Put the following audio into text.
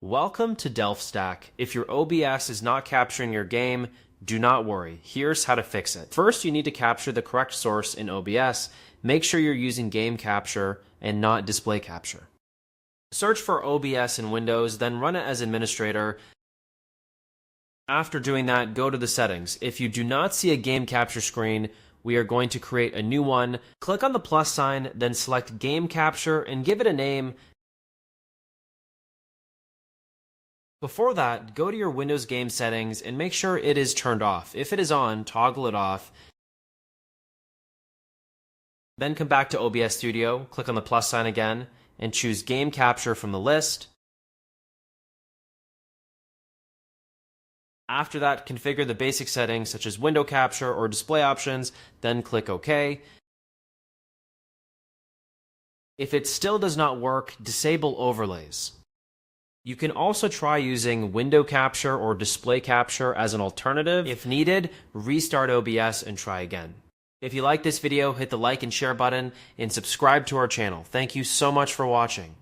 Welcome to DelphStack. If your OBS is not capturing your game, do not worry. Here's how to fix it. First, you need to capture the correct source in OBS. Make sure you're using game capture and not display capture. Search for OBS in Windows, then run it as administrator. After doing that, go to the settings. If you do not see a game capture screen, we are going to create a new one. Click on the plus sign, then select game capture and give it a name. Before that, go to your Windows game settings and make sure it is turned off. If it is on, toggle it off. Then come back to OBS Studio, click on the plus sign again, and choose Game Capture from the list. After that, configure the basic settings such as window capture or display options, then click OK. If it still does not work, disable overlays. You can also try using window capture or display capture as an alternative. If needed, restart OBS and try again. If you like this video, hit the like and share button and subscribe to our channel. Thank you so much for watching.